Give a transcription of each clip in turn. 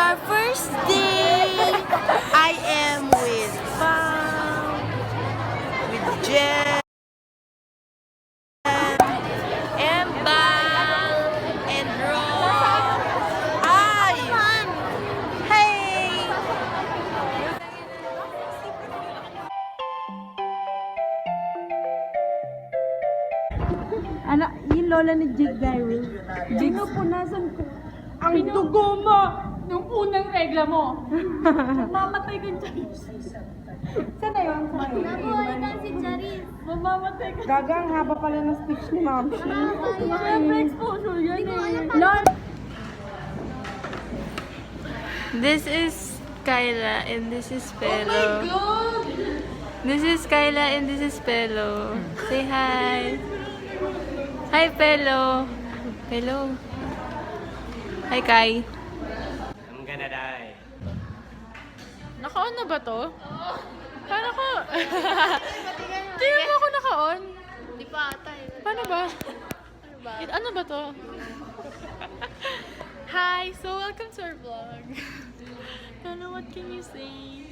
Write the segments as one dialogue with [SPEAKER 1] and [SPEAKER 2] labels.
[SPEAKER 1] our first day. I am with Pam, with Jen, and Bal, and Rob. Ay! Hey!
[SPEAKER 2] Anak, yung lola ni Jig Gyro. Jig, punasan ko. Ang dugo mo!
[SPEAKER 3] Nung unang regla mo. Mamamatay ka dyan.
[SPEAKER 2] Sana yun? Sana yun?
[SPEAKER 3] Nabuhay na si Charis. Mamamatay ka.
[SPEAKER 2] Gagang haba pala ng speech ni Ma'am.
[SPEAKER 3] Siyempre exposure yan eh.
[SPEAKER 2] Lol!
[SPEAKER 4] This is Kyla and this is Pelo.
[SPEAKER 3] Oh my God!
[SPEAKER 4] This is Kyla and this is Pelo. Say hi. Hi, Pelo. Pelo. Hi, Kai.
[SPEAKER 5] I'm gonna die.
[SPEAKER 4] Naka-on na ba to? Paano ko? Tingnan mo ako naka-on.
[SPEAKER 3] Di pa ata eh.
[SPEAKER 4] Paano ba?
[SPEAKER 3] Ano ba?
[SPEAKER 4] Ano ba to? Hi! So, welcome to our vlog. Pelo, what can you say?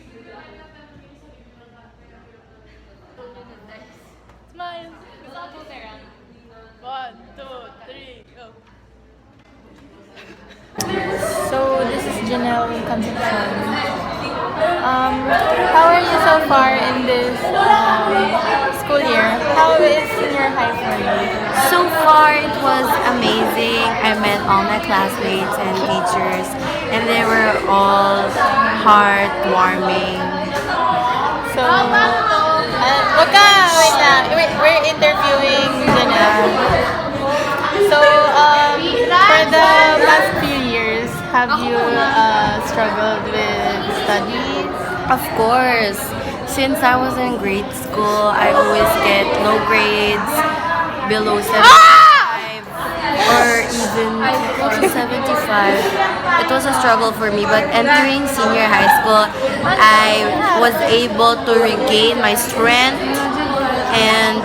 [SPEAKER 4] Smile. One, two, three, go. So, this is Janelle Concepcion. How are you so far in this school year? How is senior high for you?
[SPEAKER 1] So far, it was amazing. I met all my classmates and teachers, and they were all heartwarming.
[SPEAKER 4] So, wag ka, wait lang. We're interviewing Janelle. So, for the past few years, have you struggled with studies?
[SPEAKER 1] Of course, since I was in grade school, I always get low grades, below 75, or even 75. It was a struggle for me, but entering senior high school, I was able to regain my strength, and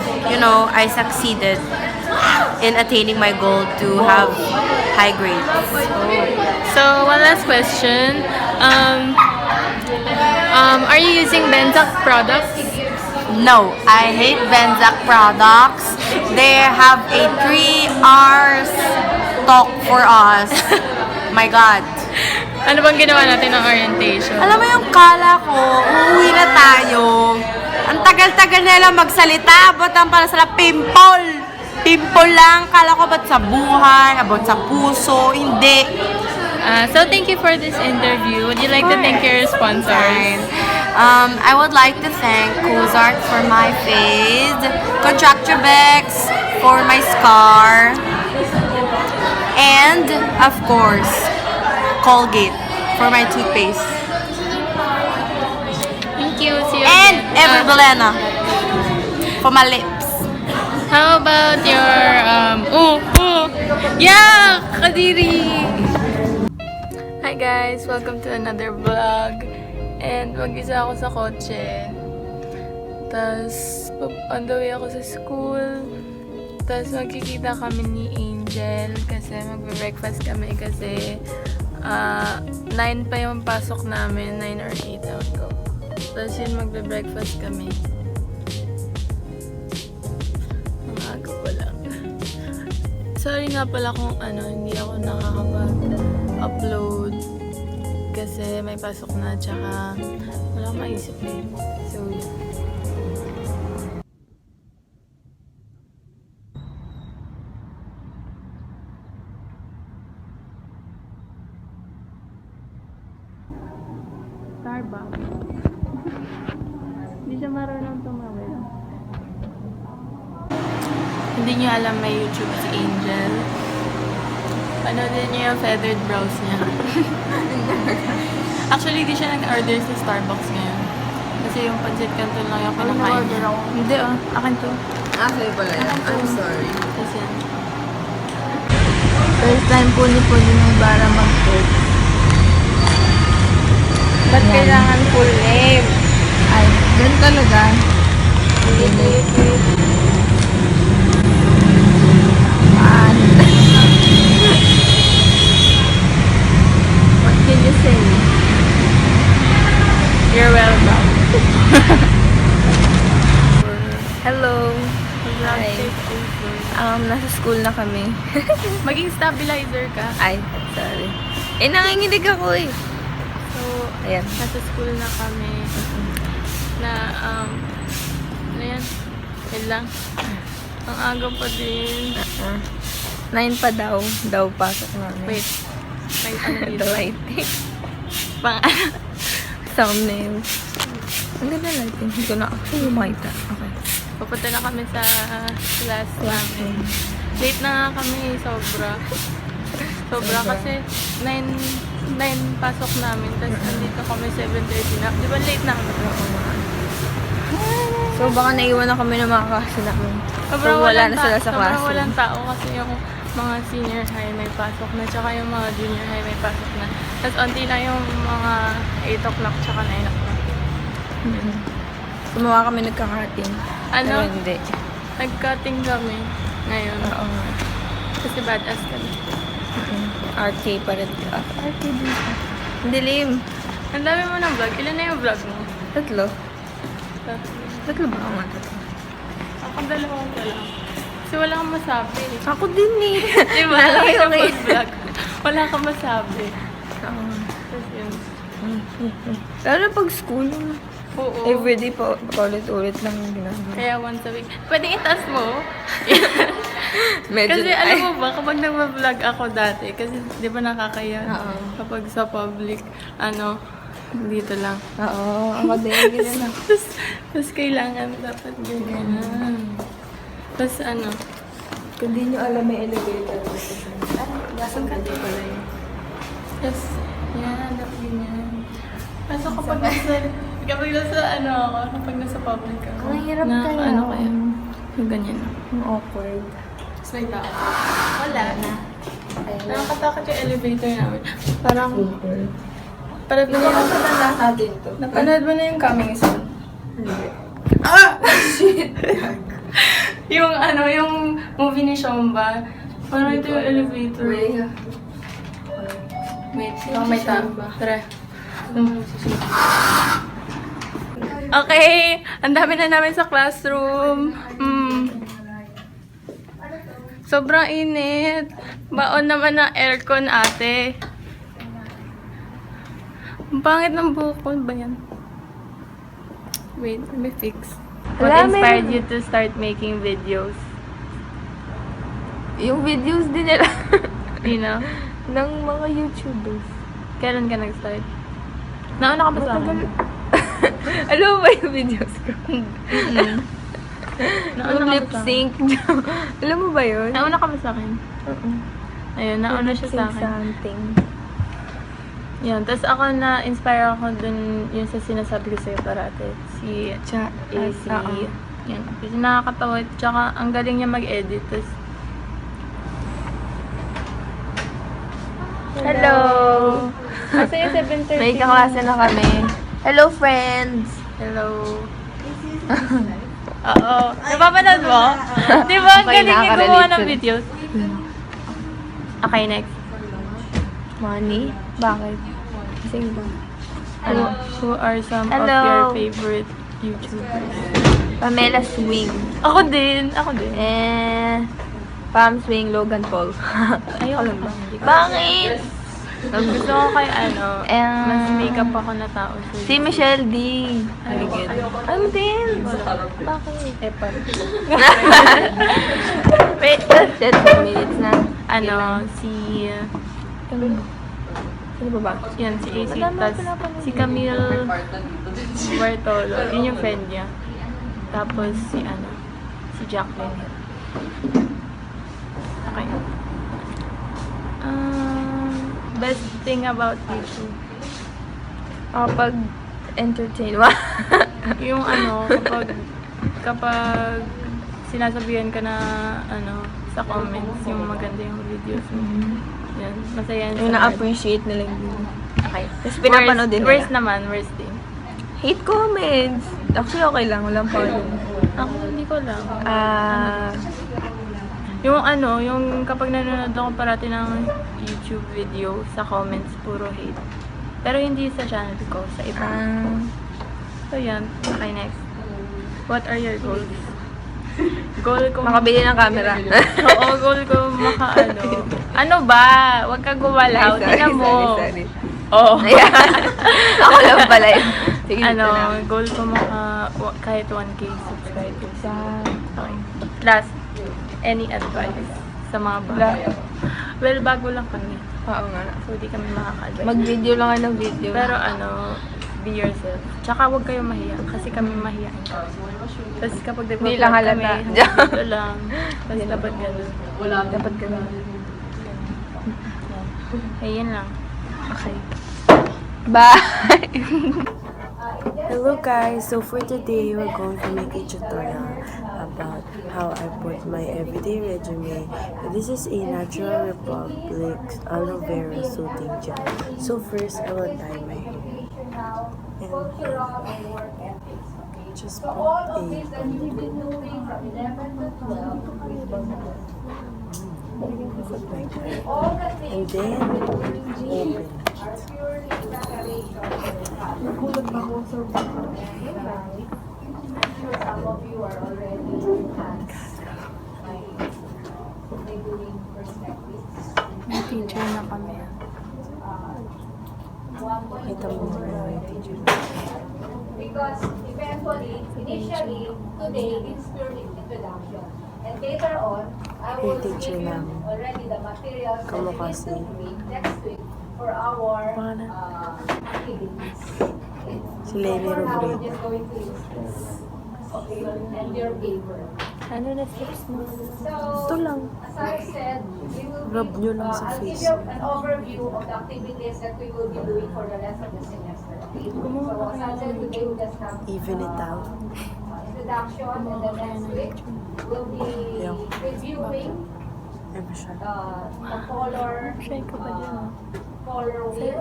[SPEAKER 1] I succeeded in attaining my goal to have high grades.
[SPEAKER 4] So, one last question. Are you using Benzac products?
[SPEAKER 1] No, I hate Benzac products. They have a 3 hours talk for us. My God.
[SPEAKER 4] Ano bang ginawa natin ng orientation?
[SPEAKER 1] Alam mo yung kala ko, uuwi na tayo. Ang tagal-tagal nila magsalita, ba't ang pala sila pimple? Pimple lang. Kala ko ba't sa buhay, about sa puso, hindi.
[SPEAKER 4] So, thank you for this interview. Would you like to thank your sponsors?
[SPEAKER 1] I would like to thank Cozart for my fade, Contracturebex for my scar, and of course, Colgate for my toothpaste.
[SPEAKER 4] Thank you. See you
[SPEAKER 1] And
[SPEAKER 4] again.
[SPEAKER 1] Everbolena for my lips.
[SPEAKER 4] How about your, yeah! Kadiri! Hi guys! Welcome to another vlog. And mag-isa ako sa kotse. Tapos, on the way ako sa school. Tapos, magkikita kami ni Angel kasi magbe-breakfast kami kasi 9 pa yung pasok namin, 9 or 8 ako. Tapos yun, magbe-breakfast kami. Ang aga pa lang. Sorry nga pala kung hindi ako nakakapag-upload kasi may pasok na tsaka wala akong maisip eh. So, Starbucks. Hindi siya marunong tumawid. Hindi niyo alam may YouTube si Angel. Panoodin niyo yung feathered brows niya. Actually, di siya nag-order sa Starbucks ngayon. Kasi yung pancit canton lang yung kinakain niya. Hindi akin to.
[SPEAKER 1] Sa'yo pala yan. I'm sorry.
[SPEAKER 4] Kasi
[SPEAKER 2] First time po ni Bara mag-cook.
[SPEAKER 4] ba't kailangan full name?
[SPEAKER 2] Ay, ganun talaga. What can you say?
[SPEAKER 6] nasa school na kami.
[SPEAKER 4] Maging stabilizer ka.
[SPEAKER 6] Ay, sorry. Nanginginig ako eh.
[SPEAKER 4] So,
[SPEAKER 6] Ayan.
[SPEAKER 4] nasa school na kami. Na, ano yan? Yan lang. Ang aga pa din.
[SPEAKER 6] 9 pa daw. Daw pasok namin.
[SPEAKER 4] Wait. May ano dito?
[SPEAKER 6] The lighting.
[SPEAKER 4] Pang
[SPEAKER 6] Thumbnail. Ang ganda lighting. Hindi ko na actually makita. Okay.
[SPEAKER 4] Pupunta na kami sa class namin. Late na nga kami, sobra. Sobra kasi 9 pasok namin. Tapos nandito kami 7:30 na. Di ba late na kami?
[SPEAKER 6] So, baka naiwan na kami ng mga kaklase namin.
[SPEAKER 4] Sobrang
[SPEAKER 6] So, wala
[SPEAKER 4] walang
[SPEAKER 6] na sila sa
[SPEAKER 4] sobrang
[SPEAKER 6] classroom.
[SPEAKER 4] walang tao kasi yung mga senior high may pasok na. Tsaka yung mga junior high may pasok na. Tapos onti lang yung mga 8 o'clock tsaka 9 o'clock.
[SPEAKER 6] Gumawa kami nagkakating.
[SPEAKER 4] Ano?
[SPEAKER 6] Pero hindi.
[SPEAKER 4] Nag-cutting kami ngayon.
[SPEAKER 6] Oo nga.
[SPEAKER 4] Kasi badass kami.
[SPEAKER 6] RK pa rin. RK din. Ang dilim.
[SPEAKER 4] Ang dami mo ng vlog. Ilan na yung vlog mo?
[SPEAKER 6] 3. 3 ba? Oo nga, 3.
[SPEAKER 4] Ako dalawa pa lang. Kasi wala kang masabi.
[SPEAKER 6] Ako din eh.
[SPEAKER 4] Di ba?
[SPEAKER 6] Malaki
[SPEAKER 4] Sa
[SPEAKER 6] okay.
[SPEAKER 4] vlog. Wala kang masabi.
[SPEAKER 6] Oo.
[SPEAKER 4] Tapos yun.
[SPEAKER 6] Lalo pag school,
[SPEAKER 4] Oo.
[SPEAKER 6] everyday pa ulit-ulit lang yung ginagawa.
[SPEAKER 4] Kaya once a week. Pwede itaas mo?
[SPEAKER 6] Medyo,
[SPEAKER 4] Kasi alam mo ba, kapag nag-vlog ako dati, kasi di ba nakakaya?
[SPEAKER 6] Oo.
[SPEAKER 4] Kapag sa public, dito lang.
[SPEAKER 6] Oo, ako din. Ganyan lang.
[SPEAKER 4] Tapos kailangan dapat ganyan. Tapos
[SPEAKER 6] Kung di nyo alam, may elevator.
[SPEAKER 4] Lasang ka din pala yun. Tapos, yan, dapat ganyan. Kaso kapag nasa public ako.
[SPEAKER 6] Ang hirap
[SPEAKER 4] na,
[SPEAKER 6] kaya.
[SPEAKER 4] Ano kaya? Yung ganyan.
[SPEAKER 6] Ang awkward.
[SPEAKER 4] Tapos may tao. Wala na. Nakakatakot yung elevator namin. Parang, parang ba na
[SPEAKER 6] natin to.
[SPEAKER 4] napanood mo na yung Coming Soon? Ah! Shit! yung yung movie ni Shomba. Parang ito yung elevator. Wait, baka may tao. Tara. Okay, ang dami na namin sa classroom. Sobrang init. Baon naman ng aircon, ate. Ang pangit ng buhok ko. Ba yan? Wait, let me fix. What
[SPEAKER 6] Wala,
[SPEAKER 4] inspired you to start making videos?
[SPEAKER 6] Yung videos din nila
[SPEAKER 4] You know?
[SPEAKER 6] ng mga YouTubers.
[SPEAKER 4] Kailan ka nag-start? Nauna ka ba sa akin?
[SPEAKER 6] Alam mo ba yung videos ko?
[SPEAKER 4] Nauna
[SPEAKER 6] Yung
[SPEAKER 4] ka
[SPEAKER 6] lip
[SPEAKER 4] ba sa akin?
[SPEAKER 6] sync. Alam mo ba yun?
[SPEAKER 4] Nauna ka ba sa akin? Ayun, nauna siya sa akin.
[SPEAKER 6] Something.
[SPEAKER 4] Yan, tapos ako na-inspire ako dun yung sa sinasabi ko sa'yo parate. Si AC. Yan. Kasi nakakatawa. Tsaka ang galing niya mag-edit. Tapos,
[SPEAKER 6] Hello!
[SPEAKER 4] kasi yung 7:30.
[SPEAKER 6] May kaklase na kami. Hello, friends!
[SPEAKER 4] Hello. Oo. Napapanood mo? Di ba? Ang
[SPEAKER 6] Okay,
[SPEAKER 4] galing niya
[SPEAKER 6] nakaka-relate
[SPEAKER 4] gumawa ng
[SPEAKER 6] sila.
[SPEAKER 4] videos. Okay, next.
[SPEAKER 6] Money? Bakit? Sing ba?
[SPEAKER 4] Who are some
[SPEAKER 6] Hello.
[SPEAKER 4] of your favorite YouTubers?
[SPEAKER 6] Pamela Swing.
[SPEAKER 4] Ako din. Ako din.
[SPEAKER 6] Pam Swing, Logan Paul.
[SPEAKER 4] Ayoko lang ba?
[SPEAKER 6] Bakit?
[SPEAKER 4] Gusto ko kay mas makeup ako na tao.
[SPEAKER 6] Si Michelle D.
[SPEAKER 4] Aligid.
[SPEAKER 6] Ano din?
[SPEAKER 4] Bakit? Epal.
[SPEAKER 6] Wait, 10 minutes na.
[SPEAKER 4] Si...
[SPEAKER 6] Sino ba ba?
[SPEAKER 4] Yan, si AC. Tas si Camille Bartolo. Yun yung friend niya. Tapos si Jacqueline. Okay. Best thing about YouTube.
[SPEAKER 6] Kapag entertain.
[SPEAKER 4] Yung kapag sinasabihan ka na sa comments yung maganda yung videos mo. Yan, masaya yan.
[SPEAKER 6] Yung
[SPEAKER 4] sa heart.
[SPEAKER 6] na-appreciate nila yung
[SPEAKER 4] Okay.
[SPEAKER 6] Tapos pinapanood din nila.
[SPEAKER 4] Worst naman, worst thing.
[SPEAKER 6] Hate comments. Actually, okay lang. Walang problem.
[SPEAKER 4] Ako hindi ko lang.
[SPEAKER 6] Yung
[SPEAKER 4] Kapag nanonood ako parati ng YouTube video, sa comments, puro hate. Pero hindi sa channel ko, sa iba. So yan, okay, next. What are your goals? Goal ko,
[SPEAKER 6] Makabili ng camera.
[SPEAKER 4] oo, goal ko ano ba? Huwag ka gumalaw. Tingnan mo.
[SPEAKER 6] Sorry.
[SPEAKER 4] Oo.
[SPEAKER 6] Ayan. Ako lang pala yun. Sige, dito na.
[SPEAKER 4] Goal ko kahit 1K subscribers. Okay. Last, any advice sa mga bago? Well, bago lang kami.
[SPEAKER 6] Oo nga.
[SPEAKER 4] So, di kami makaka-advise.
[SPEAKER 6] Mag-video lang ng video.
[SPEAKER 4] Pero be yourself. Tsaka huwag kayong mahiya. Kasi kami mahiyain. Tapos kapag
[SPEAKER 6] Hindi lang halata.
[SPEAKER 4] kami, dito lang. Kasi dapat gano'n.
[SPEAKER 6] Dapat ganun.
[SPEAKER 4] Ayun lang.
[SPEAKER 6] Okay. Bye!
[SPEAKER 1] Hello guys, so for today we're going to make a tutorial about how I put my everyday regimen. This is a Natural Republic aloe vera soothing gel. So first I will dye my hair. And just put a and then open it.
[SPEAKER 4] May teacher na kami.
[SPEAKER 1] Kita mo na yung teacher.
[SPEAKER 7] Because initially, today is purely introduction. And later on, I will
[SPEAKER 1] teacher
[SPEAKER 7] give you
[SPEAKER 1] namin.
[SPEAKER 7] already the materials that
[SPEAKER 1] Kamu
[SPEAKER 7] we need
[SPEAKER 1] kasi.
[SPEAKER 7] to make next week for our
[SPEAKER 1] Paano?
[SPEAKER 7] activities.
[SPEAKER 1] Si Lenny
[SPEAKER 7] For now, we're
[SPEAKER 1] Robredo.
[SPEAKER 7] just going to use this. Okay, and your paper.
[SPEAKER 4] Ano na steps mo?
[SPEAKER 7] So,
[SPEAKER 1] Ito lang.
[SPEAKER 7] as I said, we will
[SPEAKER 1] Rub nyo lang sa
[SPEAKER 7] I'll give
[SPEAKER 1] face.
[SPEAKER 7] you an overview of the activities that we will be doing for the rest of the semester. Okay? So, as I said, today we just have
[SPEAKER 1] Even it out.
[SPEAKER 7] introduction, and the next week we'll be
[SPEAKER 1] Yeah.
[SPEAKER 7] reviewing
[SPEAKER 1] Ay, masyado.
[SPEAKER 7] the color wheel,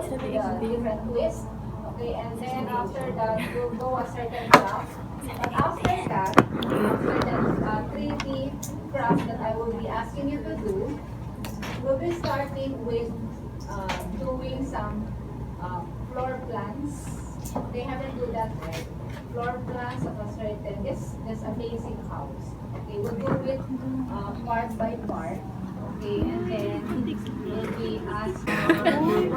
[SPEAKER 7] the different twists. Okay, and then after that we'll go a certain craft. But after that, after that 3D craft that I will be asking you to do, we'll be starting with doing some floor plans. They haven't do that yet. Floor plans of a certain this amazing house. Okay, we'll do it part by part. Okay, and then we'll be asking.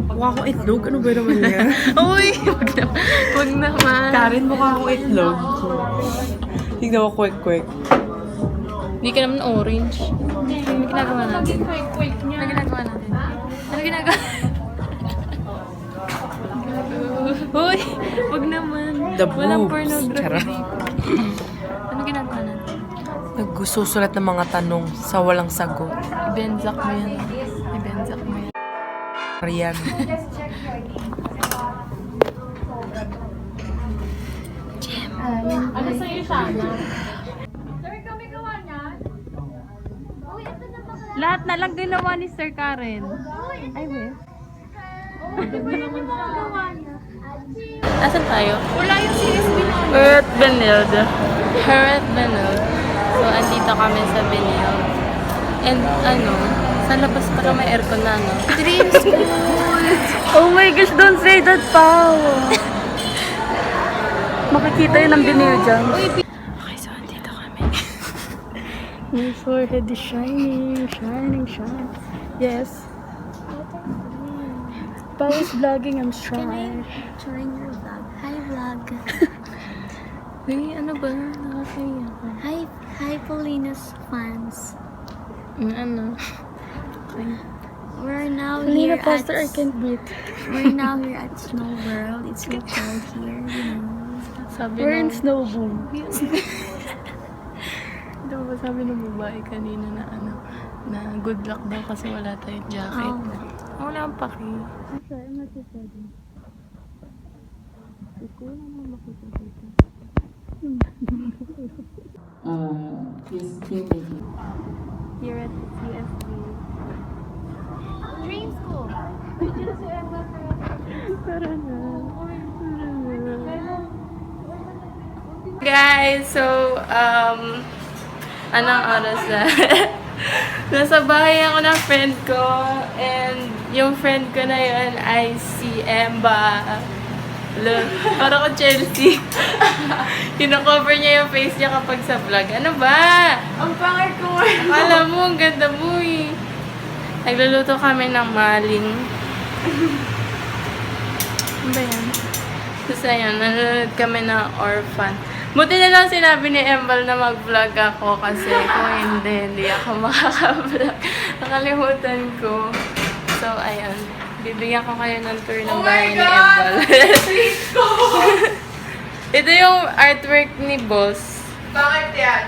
[SPEAKER 1] Mukha akong itlog? Ano ba naman yan?
[SPEAKER 4] Uy! Huwag naman.
[SPEAKER 1] Karen, mukha akong itlog. Tignan mo, quick.
[SPEAKER 4] Hindi ka naman orange. Ano ginagawa natin? Ano ginagawa natin? Ano ginagawa? Uy! Huwag naman.
[SPEAKER 1] The
[SPEAKER 4] Walang
[SPEAKER 1] boobs.
[SPEAKER 4] pornography
[SPEAKER 1] Charot.
[SPEAKER 4] dito. Ano ginagawa natin?
[SPEAKER 1] Nagsusulat ng mga tanong sa walang sagot.
[SPEAKER 4] Ibenzak mo yan. Ibenzak mo yan.
[SPEAKER 1] Riyan.
[SPEAKER 3] Ano sa'yo, Shana?
[SPEAKER 2] Lahat na lang ginawa ni Sir Karen. Ay, weh.
[SPEAKER 4] Asan tayo?
[SPEAKER 2] Wala yung series binang.
[SPEAKER 4] Earth Benilde. Earth Benilde. So, andito kami sa Benilde. And sa labas para may aircon na,
[SPEAKER 2] Dream school! Oh my gosh, don't say that, Pao! Makikita yun ang binil dyan.
[SPEAKER 4] Okay, so andito kami. My forehead is shining. Yes. Pao's vlogging, I'm shy.
[SPEAKER 8] Join your vlog. Hi, vlog.
[SPEAKER 4] Hey, ano ba? Nakakaya ka.
[SPEAKER 8] Hi, Paulina's fans.
[SPEAKER 4] Ano?
[SPEAKER 8] We're now
[SPEAKER 4] Paulina,
[SPEAKER 8] here
[SPEAKER 4] faster, I
[SPEAKER 8] at
[SPEAKER 4] can't breathe.
[SPEAKER 8] we're now here at Snow World. It's so cold here, you know.
[SPEAKER 4] Sabi
[SPEAKER 6] We're in
[SPEAKER 4] nung...
[SPEAKER 6] snow boom.
[SPEAKER 4] Ito ba sabi ng babae kanina na good luck daw kasi wala tayong jacket.
[SPEAKER 8] Oh.
[SPEAKER 4] Wala akong paki. Here at CSB.
[SPEAKER 3] Dream school.
[SPEAKER 4] Guys, so, anong oras na? Nasa bahay ako ng friend ko, and yung friend ko na yun ay si Emba. Para ko Chelsea. Kino-cover niya yung face niya kapag sa vlog. Ano ba?
[SPEAKER 6] Ang pangit ko.
[SPEAKER 4] Alam mo, ang ganda mo eh. Nagluluto kami ng maling. Ano ba yan? Tapos ayun, nanonood kami ng orphan. Buti na lang sinabi ni Embal na mag-vlog ako kasi kung hindi ako makaka-vlog. Nakalimutan ko. So, ayun. Bibigyan ko kayo ng tour ng bahay ni Embal. Ito yung artwork ni Boss.
[SPEAKER 6] Bakit yan?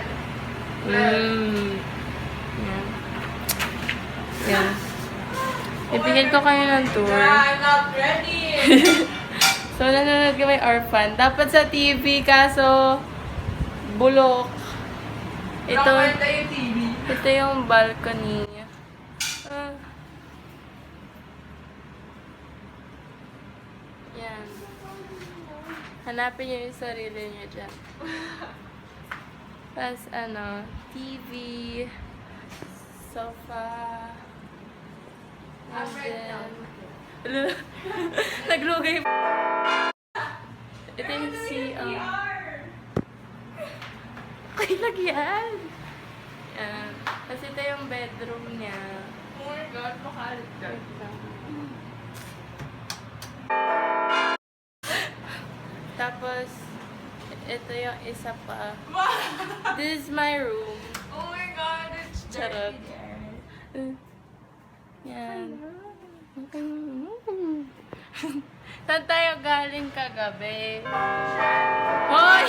[SPEAKER 4] Yan. Yan. Bibigyan ko kayo ng tour.
[SPEAKER 6] I'm not ready.
[SPEAKER 4] So, nanonood kami orphan. Dapat sa TV, kaso bulok. Ito
[SPEAKER 6] yung TV.
[SPEAKER 4] Ito yung balcony. Yan. Hanapin niyo yung sarili niyo dyan. Tapos, TV, sofa, and then, naglugay. Ito yung okay lang yan. Yan. Kasi ito yung bedroom niya.
[SPEAKER 6] Oh my God, makalit ka.
[SPEAKER 4] Tapos, ito yung isa pa. This is my room.
[SPEAKER 6] Oh my God, it's
[SPEAKER 4] Charot. Yan. Saan tayo galing kagabi? Hoy!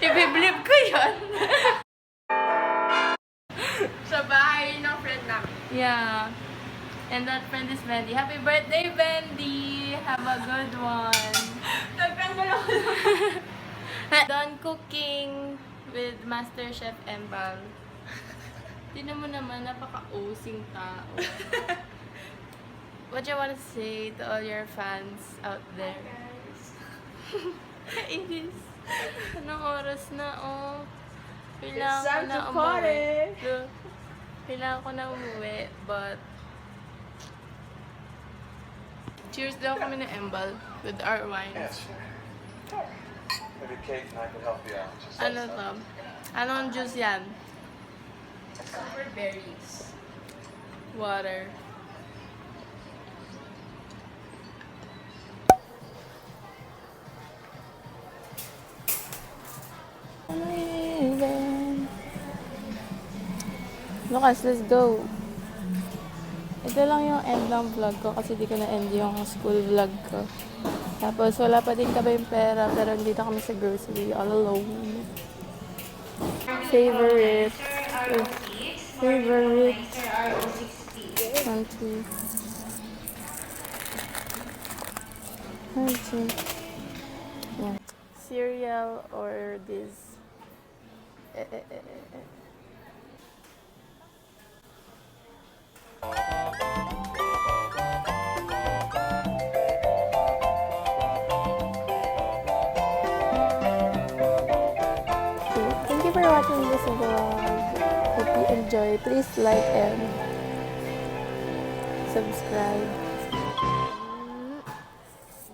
[SPEAKER 4] Ibiblip ko yun!
[SPEAKER 6] sa bahay ng friend namin.
[SPEAKER 4] Yeah. And that friend is Bendy. Happy birthday, Bendy! Have a good one!
[SPEAKER 6] Nagtanggal ako.
[SPEAKER 4] Done cooking with Master Chef Embal. Tignan mo naman, napaka-osing tao. What you want to say to all your fans out there? Inis. Anong oras na, oh? Kailangan ko na umuwi. Look, kailangan ko na umuwi, but cheers daw kami na Embal with our wines.
[SPEAKER 9] Maybe Kate and I could help you out. Just
[SPEAKER 4] Ano to? Anong juice yan?
[SPEAKER 6] Super berries.
[SPEAKER 4] Water. Lucas, let's go. Ito lang yung end ng vlog ko kasi di ko na-end yung school vlog ko. Tapos wala pa din kami yung pera pero dito kami sa grocery all alone. Favorite. Favorite. Country. Yeah. Cereal or this. Thank you for watching this vlog. Hope you enjoy. Please like and subscribe.